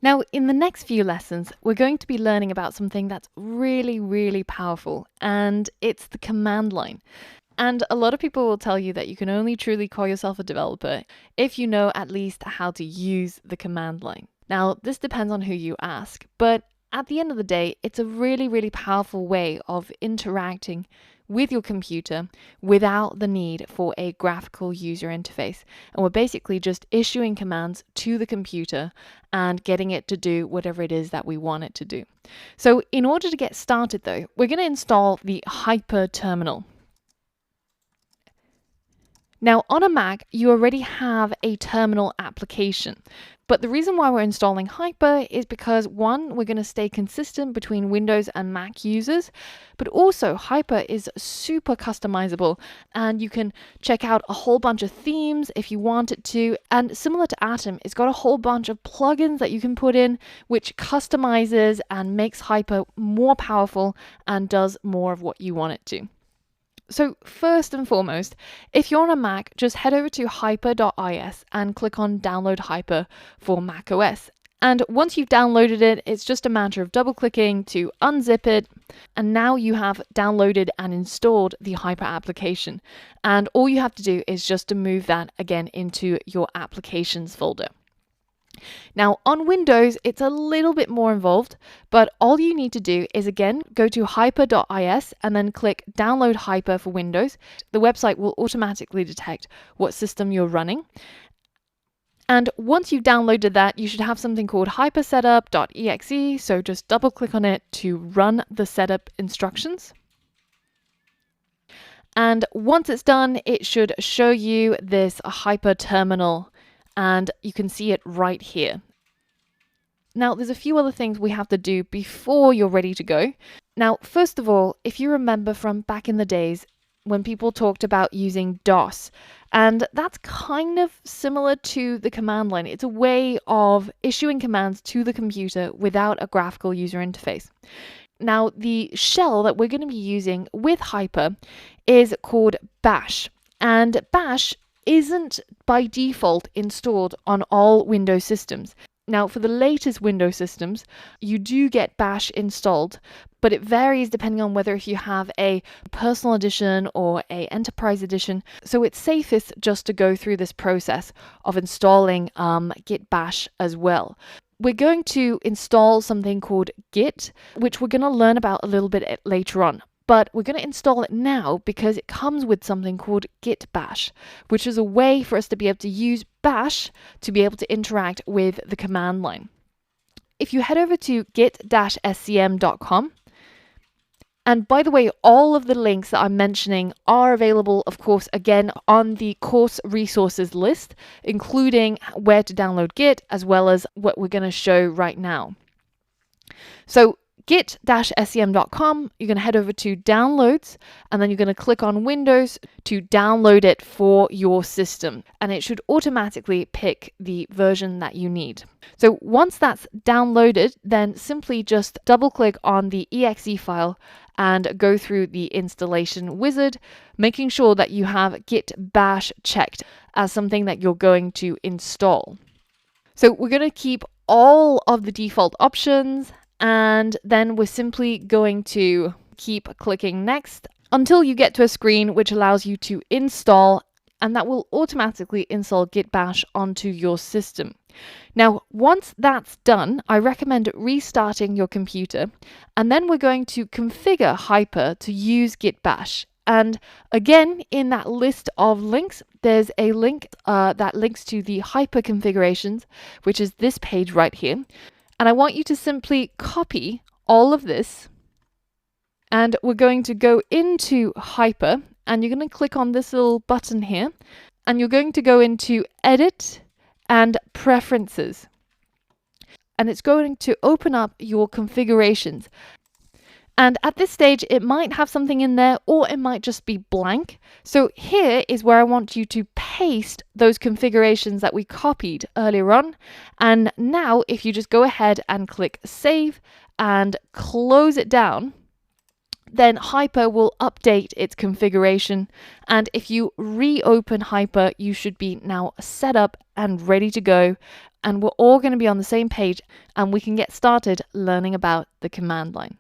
Now, in the next few lessons, we're going to be learning about something that's really, really powerful, and it's the command line. And a lot of people will tell you that you can only truly call yourself a developer if you know at least how to use the command line. Now, this depends on who you ask, but at the end of the day, it's a really, really powerful way of interacting with your computer without the need for a graphical user interface. And we're basically just issuing commands to the computer and getting it to do whatever it is that we want it to do. So in order to get started though, we're going to install the Hyper terminal. Now on a Mac, you already have a terminal application. But the reason why we're installing Hyper is because one, we're going to stay consistent between Windows and Mac users, but also Hyper is super customizable and you can check out a whole bunch of themes if you wanted to. And similar to Atom, it's got a whole bunch of plugins that you can put in, which customizes and makes Hyper more powerful and does more of what you want it to. So first and foremost, if you're on a Mac, just head over to hyper.is and click on download Hyper for macOS. And once you've downloaded it, it's just a matter of double clicking to unzip it. And now you have downloaded and installed the Hyper application. And all you have to do is just to move that again into your applications folder. Now on Windows, it's a little bit more involved, but all you need to do is again, go to hyper.is and then click download Hyper for Windows. The website will automatically detect what system you're running. And once you've downloaded that, you should have something called hypersetup.exe. So just double click on it to run the setup instructions. And once it's done, it should show you this Hyper terminal. And you can see it right here. Now, there's a few other things we have to do before you're ready to go. Now, first of all, if you remember from back in the days when people talked about using DOS, and that's kind of similar to the command line. It's a way of issuing commands to the computer without a graphical user interface. Now, the shell that we're going to be using with Hyper is called Bash, and Bash isn't by default installed on all Windows systems. Now, for the latest Windows systems, you do get Bash installed, but it varies depending on whether if you have a personal edition or a enterprise edition. So it's safest just to go through this process of installing Git Bash as well. We're going to install something called Git, which we're going to learn about a little bit later on. But we're going to install it now because it comes with something called Git Bash, which is a way for us to be able to use Bash to be able to interact with the command line. If you head over to git-scm.com, and by the way, all of the links that I'm mentioning are available, of course, again, on the course resources list, including where to download Git, as well as what we're going to show right now. So git-scm.com, you're going to head over to downloads, and then you're going to click on Windows to download it for your system, and it should automatically pick the version that you need. So once that's downloaded, then simply just double click on the exe file and go through the installation wizard, making sure that you have Git Bash checked as something that you're going to install. So we're going to keep all of the default options, and then we're simply going to keep clicking next until you get to a screen which allows you to install, and that will automatically install Git Bash onto your system. Now, once that's done, I recommend restarting your computer, and then we're going to configure Hyper to use Git Bash. And again, in that list of links, there's a link that links to the Hyper configurations, which is this page right here. And I want you to simply copy all of this, and we're going to go into Hyper, and you're going to click on this little button here, and you're going to go into Edit and Preferences. And it's going to open up your configurations. And at this stage, it might have something in there, or it might just be blank. So here is where I want you to paste those configurations that we copied earlier on. And now if you just go ahead and click Save and close it down, then Hyper will update its configuration. And if you reopen Hyper, you should be now set up and ready to go and we're all going to be on the same page and we can get started learning about the command line.